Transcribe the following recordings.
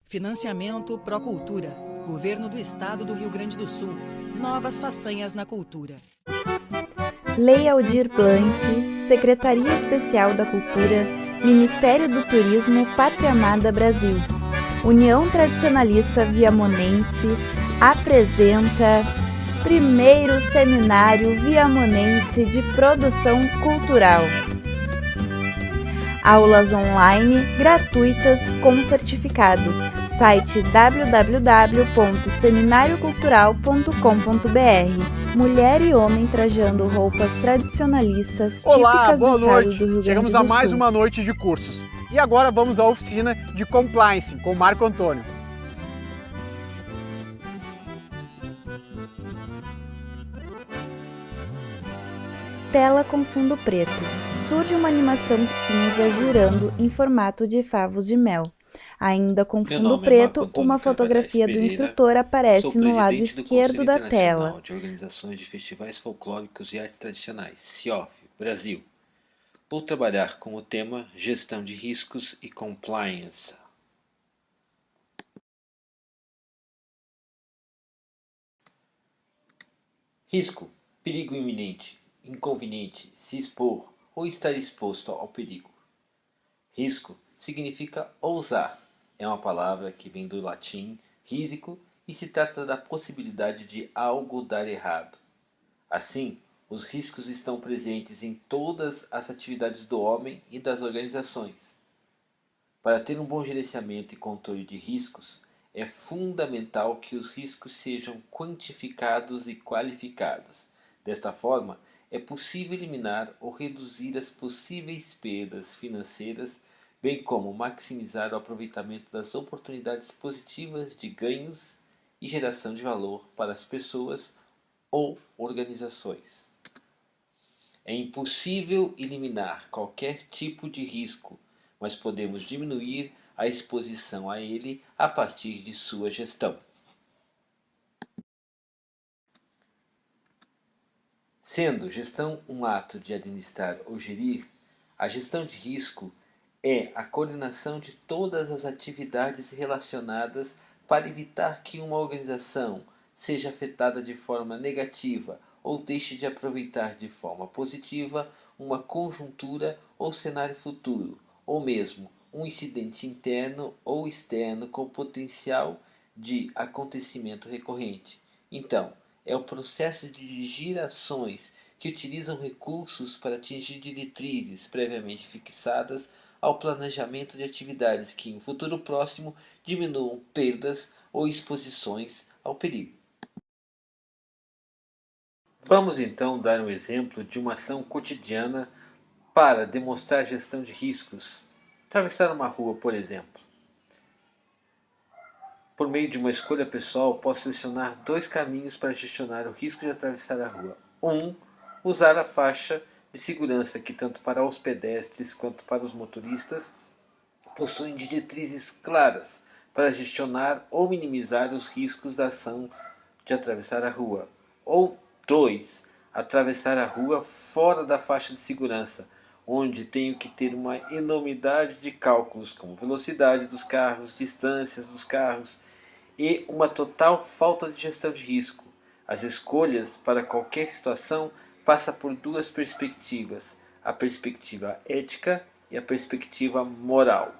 Financiamento Procultura. Governo do Estado do Rio Grande do Sul. Novas façanhas na cultura. Lei Aldir Blanc, Secretaria Especial da Cultura, Ministério do Turismo, Pátria Amada Brasil. União Tradicionalista Viamonense apresenta primeiro Seminário Viamonense de Produção Cultural. Aulas online gratuitas com certificado. Site www.seminariocultural.com.br. Mulher e homem trajando roupas tradicionalistas Olá, típicas boa do estado noite. do Rio Grande Chegamos do a mais Sul. uma noite de cursos. E agora vamos à oficina de Compliance com Marco Antônio. Tela com fundo preto. Surge uma animação cinza girando em formato de favos de mel. Ainda com fundo preto, uma fotografia do instrutor aparece no lado esquerdo da tela. De Organizações de Festivais Folclóricos e Artes Tradicionais, CIOF, Brasil. Vou trabalhar com o tema Gestão de Riscos e Compliance. Risco, perigo iminente, inconveniente, se expor ou estar exposto ao perigo. Risco significa ousar. É uma palavra que vem do latim risico e se trata da possibilidade de algo dar errado. Assim, os riscos estão presentes em todas as atividades do homem e das organizações. Para ter um bom gerenciamento e controle de riscos, é fundamental que os riscos sejam quantificados e qualificados. Desta forma, é possível eliminar ou reduzir as possíveis perdas financeiras, bem como maximizar o aproveitamento das oportunidades positivas de ganhos e geração de valor para as pessoas ou organizações. É impossível eliminar qualquer tipo de risco, mas podemos diminuir a exposição a ele a partir de sua gestão. Sendo gestão um ato de administrar ou gerir, a gestão de risco é a coordenação de todas as atividades relacionadas para evitar que uma organização seja afetada de forma negativa ou deixe de aproveitar de forma positiva uma conjuntura ou cenário futuro, ou mesmo um incidente interno ou externo com potencial de acontecimento recorrente. Então, é o processo de dirigir ações que utilizam recursos para atingir diretrizes previamente fixadas ao planejamento de atividades que, em futuro próximo, diminuam perdas ou exposições ao perigo. Vamos então dar um exemplo de uma ação cotidiana para demonstrar gestão de riscos. Atravessar uma rua, por exemplo. Por meio de uma escolha pessoal, posso selecionar dois caminhos para gestionar o risco de atravessar a rua. Usar a faixa de segurança que, tanto para os pedestres quanto para os motoristas, possuem diretrizes claras para gestionar ou minimizar os riscos da ação de atravessar a rua. Ou 2. Atravessar a rua fora da faixa de segurança, onde tenho que ter uma enormidade de cálculos, como velocidade dos carros, distâncias dos carros, e uma total falta de gestão de risco. As escolhas para qualquer situação passam por duas perspectivas, a perspectiva ética e a perspectiva moral.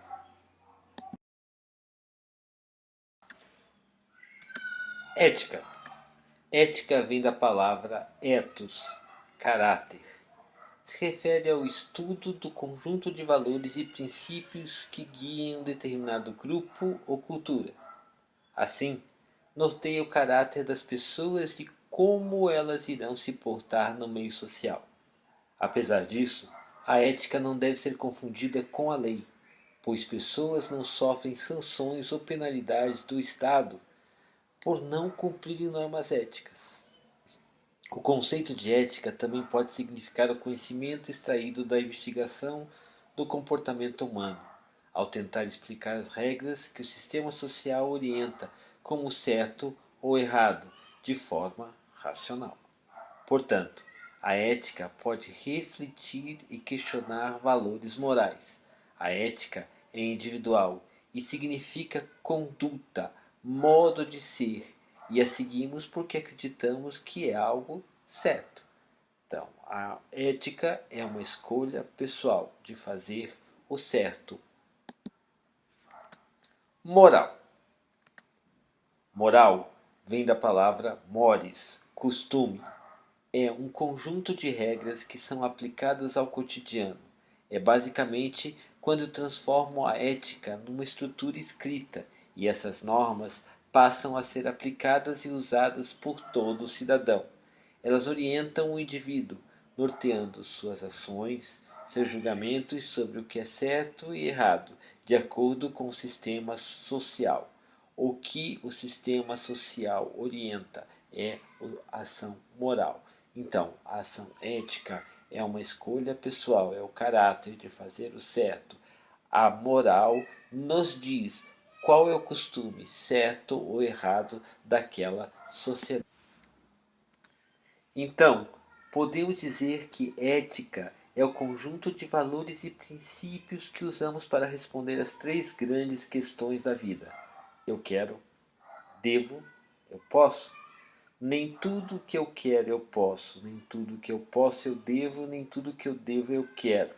Ética. Ética vem da palavra ethos, caráter. Se refere ao estudo do conjunto de valores e princípios que guiam um determinado grupo ou cultura. Assim, norteia o caráter das pessoas e como elas irão se portar no meio social. Apesar disso, a ética não deve ser confundida com a lei, pois pessoas não sofrem sanções ou penalidades do Estado por não cumprirem normas éticas. O conceito de ética também pode significar o conhecimento extraído da investigação do comportamento humano, ao tentar explicar as regras que o sistema social orienta como certo ou errado, de forma racional. Portanto, a ética pode refletir e questionar valores morais. A ética é individual e significa conduta, modo de ser, e a seguimos porque acreditamos que é algo certo. Então, a ética é uma escolha pessoal de fazer o certo. Moral. Moral vem da palavra mores, costume. É um conjunto de regras que são aplicadas ao cotidiano. É basicamente quando transformam a ética numa estrutura escrita e essas normas passam a ser aplicadas e usadas por todo cidadão. Elas orientam o indivíduo, norteando suas ações, seus julgamentos sobre o que é certo e errado, de acordo com o sistema social. O que o sistema social orienta é a ação moral. Então, a ação ética é uma escolha pessoal, é o caráter de fazer o certo. A moral nos diz qual é o costume, certo ou errado, daquela sociedade. Então, podemos dizer que ética é o conjunto de valores e princípios que usamos para responder às três grandes questões da vida. Eu quero, devo, eu posso. Nem tudo que eu quero eu posso, nem tudo que eu posso eu devo, nem tudo que eu devo eu quero.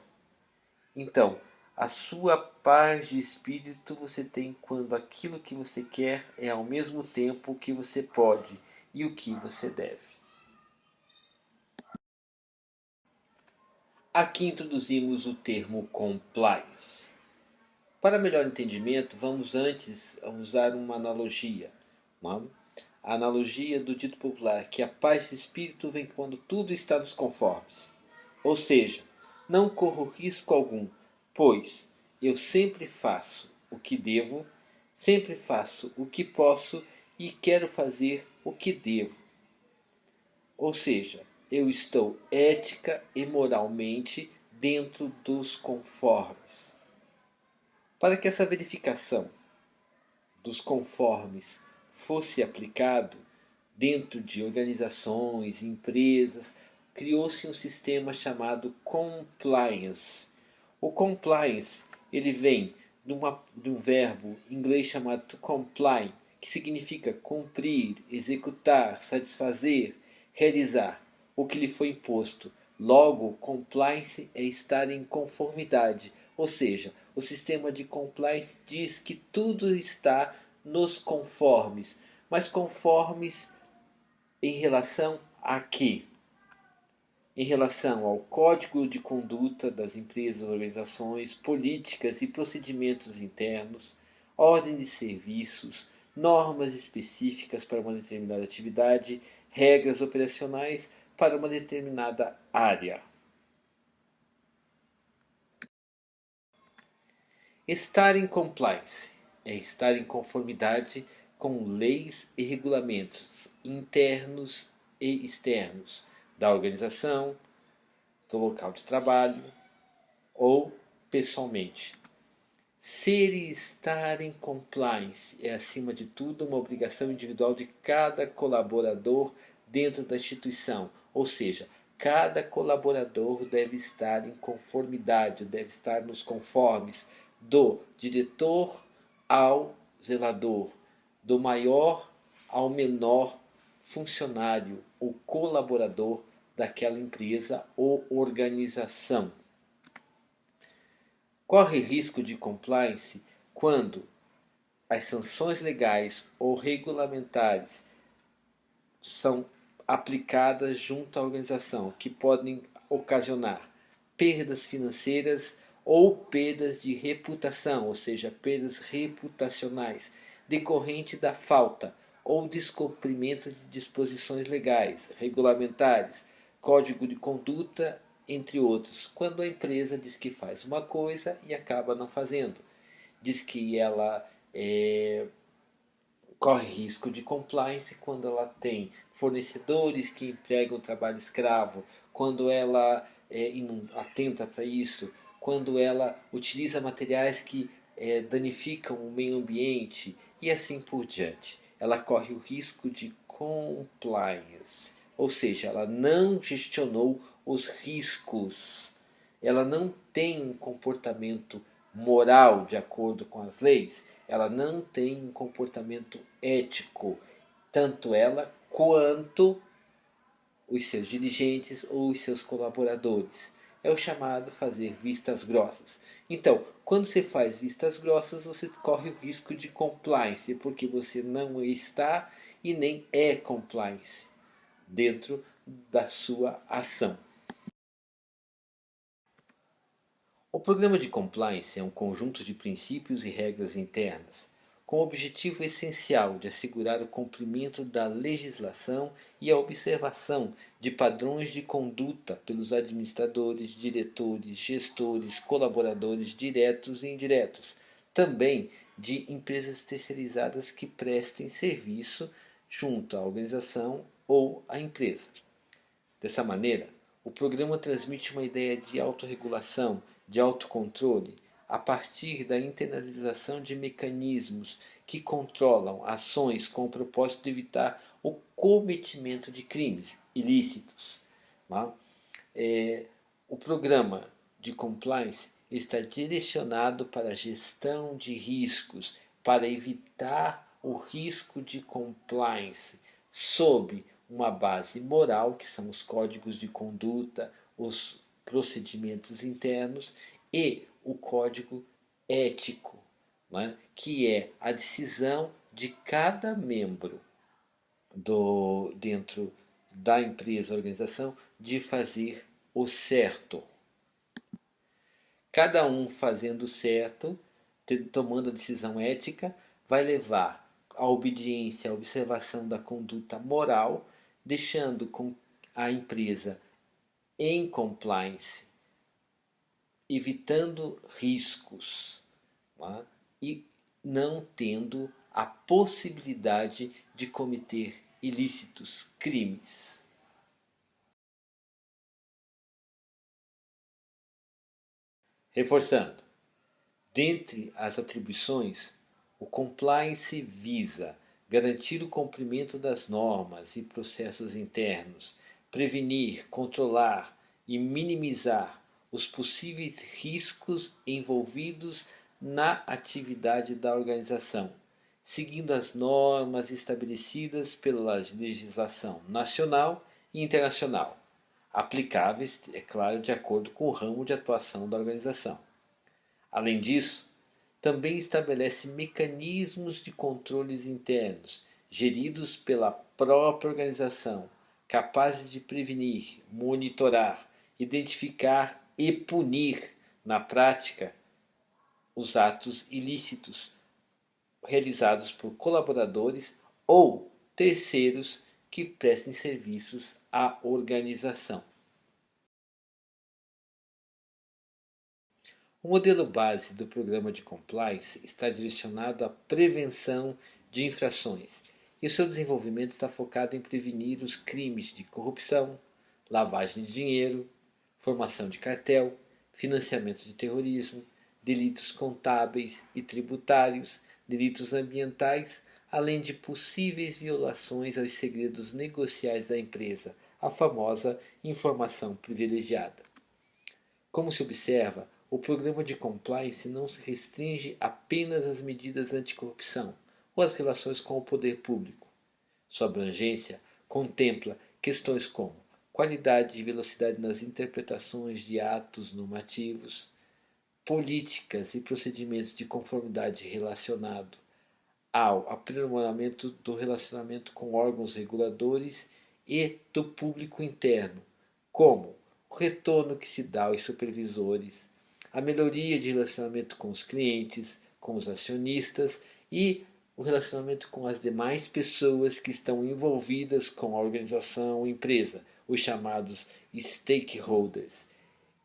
Então, a sua paz de espírito você tem quando aquilo que você quer é ao mesmo tempo o que você pode e o que você deve. Aqui introduzimos o termo compliance. Para melhor entendimento, vamos antes usar uma analogia. A analogia do dito popular, que a paz de espírito vem quando tudo está nos conformes. Ou seja, não corro risco algum, pois eu sempre faço o que devo, sempre faço o que posso e quero fazer o que devo. Ou seja, eu estou ética e moralmente dentro dos conformes. Para que essa verificação dos conformes fosse aplicado dentro de organizações, empresas, criou-se um sistema chamado compliance. O compliance ele vem de um verbo em inglês chamado to comply, que significa cumprir, executar, satisfazer, realizar o que lhe foi imposto. Logo, compliance é estar em conformidade, ou seja, o sistema de compliance diz que tudo está nos conformes, mas conformes em relação a quê? Em relação ao código de conduta das empresas, organizações, políticas e procedimentos internos, ordem de serviços, normas específicas para uma determinada atividade, regras operacionais para uma determinada área. Estar em compliance é estar em conformidade com leis e regulamentos internos e externos da organização, do local de trabalho ou pessoalmente. Ser e estar em compliance é, acima de tudo, uma obrigação individual de cada colaborador dentro da instituição, ou seja, cada colaborador deve estar em conformidade, deve estar nos conformes do diretor ao zelador, do maior ao menor funcionário ou colaborador daquela empresa ou organização. Corre risco de compliance quando as sanções legais ou regulamentares são aplicadas junto à organização, que podem ocasionar perdas financeiras ou perdas de reputação, ou seja, perdas reputacionais, decorrente da falta ou descumprimento de disposições legais, regulamentares, código de conduta, entre outros, quando a empresa diz que faz uma coisa e acaba não fazendo. Diz que ela corre risco de compliance quando ela tem fornecedores que empregam trabalho escravo, quando ela atenta para isso, quando ela utiliza materiais que danificam o meio ambiente e assim por diante. Ela corre o risco de compliance, ou seja, ela não gestionou os riscos, ela não tem um comportamento moral de acordo com as leis, ela não tem um comportamento ético, tanto ela quanto os seus dirigentes ou os seus colaboradores. É o chamado fazer vistas grossas. Então, quando você faz vistas grossas, você corre o risco de compliance, porque você não está e nem é compliance dentro da sua ação. O programa de compliance é um conjunto de princípios e regras internas, com o objetivo essencial de assegurar o cumprimento da legislação e a observação de padrões de conduta pelos administradores, diretores, gestores, colaboradores diretos e indiretos, também de empresas terceirizadas que prestem serviço junto à organização ou à empresa. Dessa maneira, o programa transmite uma ideia de autorregulação, de autocontrole, a partir da internalização de mecanismos que controlam ações com o propósito de evitar o cometimento de crimes ilícitos. O programa de compliance está direcionado para a gestão de riscos, para evitar o risco de compliance sob uma base moral, que são os códigos de conduta, os procedimentos internos, e o código ético, que é a decisão de cada membro dentro da empresa, organização, de fazer o certo. Cada um fazendo o certo, tomando a decisão ética, vai levar à obediência, à observação da conduta moral, deixando a empresa em compliance, evitando riscos, e não tendo a possibilidade de cometer ilícitos, crimes. Reforçando, dentre as atribuições, o compliance visa garantir o cumprimento das normas e processos internos, prevenir, controlar e minimizar os possíveis riscos envolvidos na atividade da organização, seguindo as normas estabelecidas pela legislação nacional e internacional, aplicáveis, é claro, de acordo com o ramo de atuação da organização. Além disso, também estabelece mecanismos de controles internos, geridos pela própria organização, capazes de prevenir, monitorar, identificar e punir, na prática, os atos ilícitos realizados por colaboradores ou terceiros que prestem serviços à organização. O modelo base do programa de compliance está direcionado à prevenção de infrações e o seu desenvolvimento está focado em prevenir os crimes de corrupção, lavagem de dinheiro, formação de cartel, financiamento de terrorismo, delitos contábeis e tributários, delitos ambientais, além de possíveis violações aos segredos negociais da empresa, a famosa informação privilegiada. Como se observa, o programa de compliance não se restringe apenas às medidas anticorrupção ou às relações com o poder público. Sua abrangência contempla questões como qualidade e velocidade nas interpretações de atos normativos, políticas e procedimentos de conformidade relacionado ao aprimoramento do relacionamento com órgãos reguladores e do público interno, como o retorno que se dá aos supervisores, a melhoria de relacionamento com os clientes, com os acionistas e o relacionamento com as demais pessoas que estão envolvidas com a organização ou empresa, os chamados stakeholders.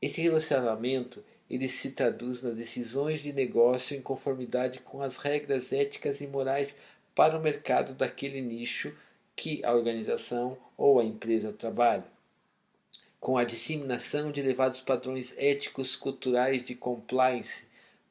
Esse relacionamento ele se traduz nas decisões de negócio em conformidade com as regras éticas e morais para o mercado daquele nicho que a organização ou a empresa trabalha, com a disseminação de elevados padrões éticos culturais de compliance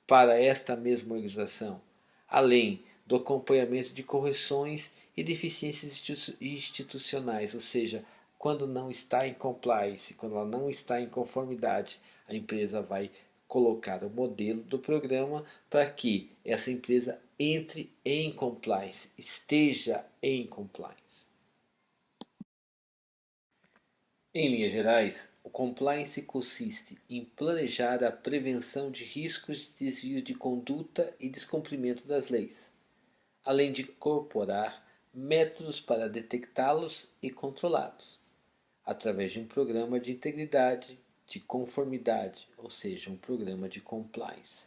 para esta mesma organização, além do acompanhamento de correções e deficiências institucionais, ou seja, quando não está em compliance, quando ela não está em conformidade, a empresa vai colocar o modelo do programa para que essa empresa entre em compliance, esteja em compliance. Em linhas gerais, o compliance consiste em planejar a prevenção de riscos de desvio de conduta e descumprimento das leis, além de incorporar métodos para detectá-los e controlá-los, através de um programa de integridade, de conformidade, ou seja, um programa de compliance.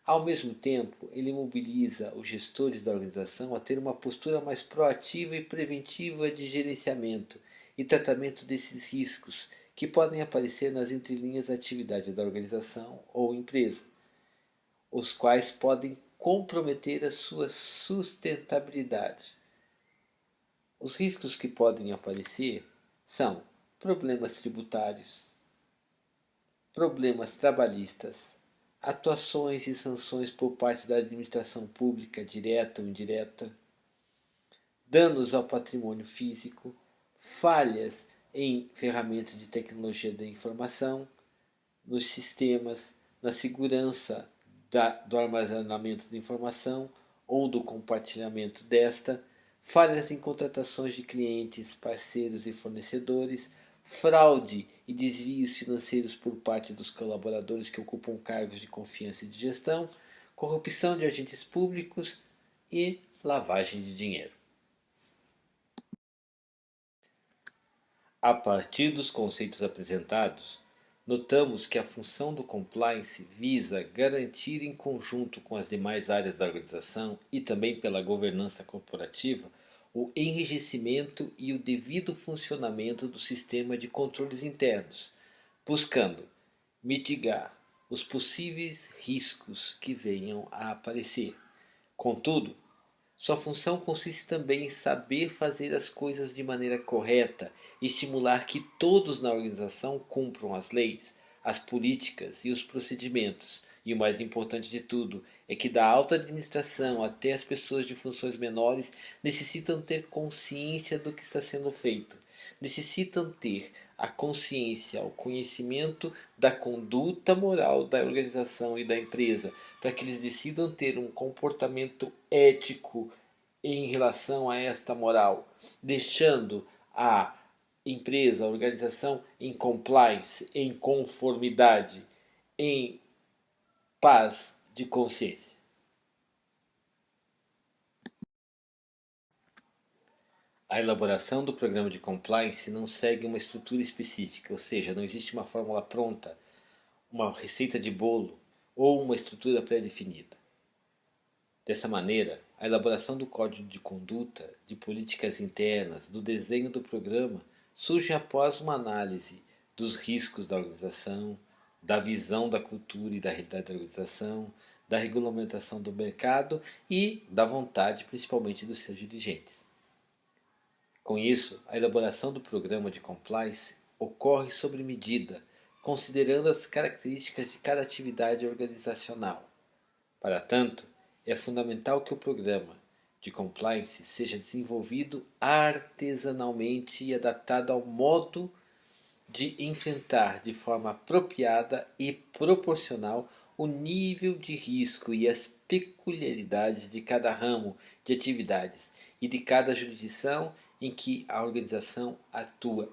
Ao mesmo tempo, ele mobiliza os gestores da organização a ter uma postura mais proativa e preventiva de gerenciamento e tratamento desses riscos que podem aparecer nas entrelinhas da atividade da organização ou empresa, os quais podem comprometer a sua sustentabilidade. Os riscos que podem aparecer são problemas tributários, problemas trabalhistas, atuações e sanções por parte da administração pública, direta ou indireta, danos ao patrimônio físico, falhas em ferramentas de tecnologia da informação, nos sistemas, na segurança do armazenamento de informação ou do compartilhamento desta, falhas em contratações de clientes, parceiros e fornecedores, fraude e desvios financeiros por parte dos colaboradores que ocupam cargos de confiança e de gestão, corrupção de agentes públicos e lavagem de dinheiro. A partir dos conceitos apresentados, notamos que a função do compliance visa garantir, em conjunto com as demais áreas da organização e também pela governança corporativa, o enrijecimento e o devido funcionamento do sistema de controles internos, buscando mitigar os possíveis riscos que venham a aparecer. Contudo, sua função consiste também em saber fazer as coisas de maneira correta e estimular que todos na organização cumpram as leis, as políticas e os procedimentos. E o mais importante de tudo é que da alta administração até as pessoas de funções menores necessitam ter consciência do que está sendo feito. Necessitam ter a consciência, o conhecimento da conduta moral da organização e da empresa, para que eles decidam ter um comportamento ético em relação a esta moral, deixando a empresa, a organização em compliance, em conformidade, em paz de consciência. A elaboração do programa de compliance não segue uma estrutura específica, ou seja, não existe uma fórmula pronta, uma receita de bolo ou uma estrutura pré-definida. Dessa maneira, a elaboração do código de conduta, de políticas internas, do desenho do programa, surge após uma análise dos riscos da organização, da visão da cultura e da realidade da organização, da regulamentação do mercado e da vontade, principalmente, dos seus dirigentes. Com isso, a elaboração do programa de compliance ocorre sobre medida, considerando as características de cada atividade organizacional. Para tanto, é fundamental que o programa de compliance seja desenvolvido artesanalmente e adaptado ao modo de enfrentar de forma apropriada e proporcional o nível de risco e as peculiaridades de cada ramo de atividades e de cada jurisdição em que a organização atua.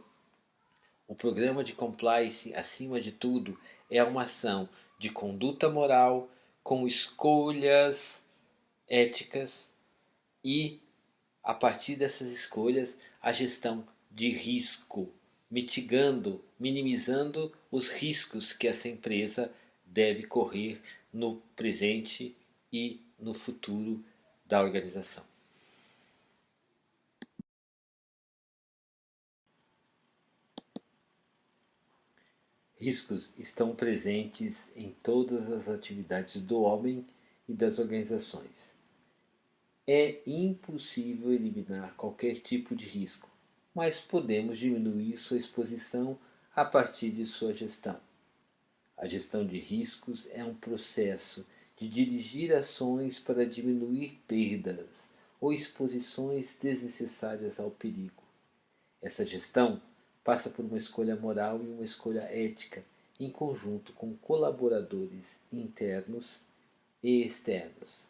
O programa de compliance, acima de tudo, é uma ação de conduta moral com escolhas éticas e, a partir dessas escolhas, a gestão de risco, mitigando, minimizando os riscos que essa empresa deve correr no presente e no futuro da organização. Riscos estão presentes em todas as atividades do homem e das organizações. É impossível eliminar qualquer tipo de risco, mas podemos diminuir sua exposição a partir de sua gestão. A gestão de riscos é um processo de dirigir ações para diminuir perdas ou exposições desnecessárias ao perigo. Essa gestão passa por uma escolha moral e uma escolha ética em conjunto com colaboradores internos e externos.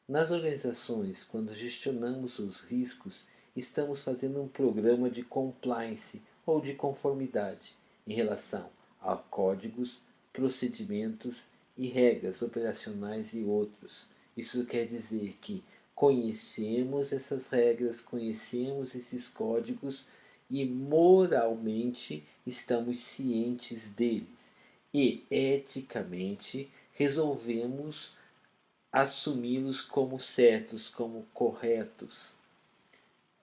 Nas organizações, quando gestionamos os riscos, estamos fazendo um programa de compliance ou de conformidade em relação a códigos, procedimentos e regras operacionais e outros. Isso quer dizer que conhecemos essas regras, conhecemos esses códigos e moralmente estamos cientes deles e eticamente resolvemos assumi-los como certos, como corretos,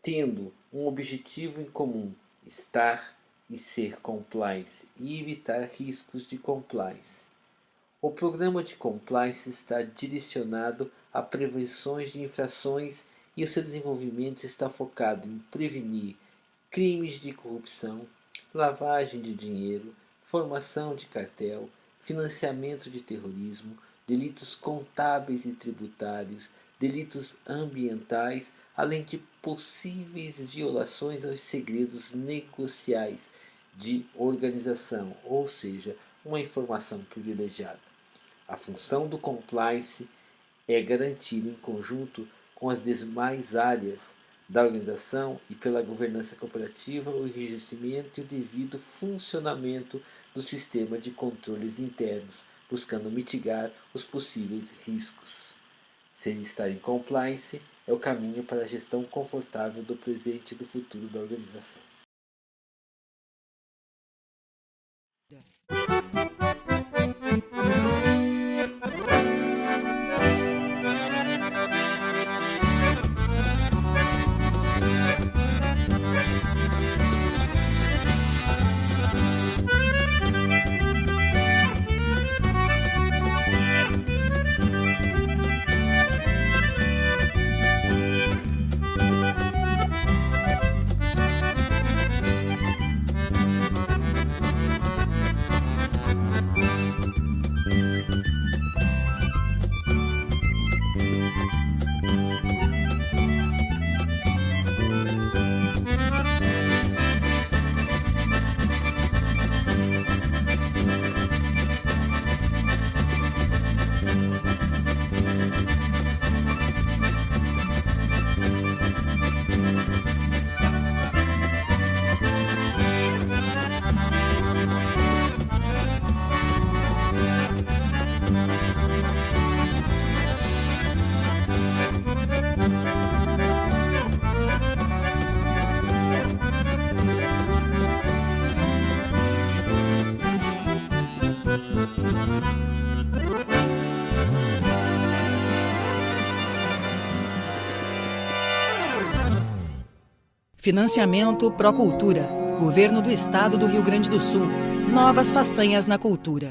tendo um objetivo em comum: estar e ser compliance e evitar riscos de compliance. O programa de compliance está direcionado a prevenções de infrações e o seu desenvolvimento está focado em prevenir crimes de corrupção, lavagem de dinheiro, formação de cartel, financiamento de terrorismo, delitos contábeis e tributários, delitos ambientais, além de possíveis violações aos segredos negociais de organização, ou seja, uma informação privilegiada. A função do compliance é garantir, em conjunto com as demais áreas da organização e pela governança corporativa, o enrijecimento e o devido funcionamento do sistema de controles internos, buscando mitigar os possíveis riscos. Sem estar em compliance é o caminho para a gestão confortável do presente e do futuro da organização. Financiamento Procultura. Governo do Estado do Rio Grande do Sul. Novas façanhas na cultura.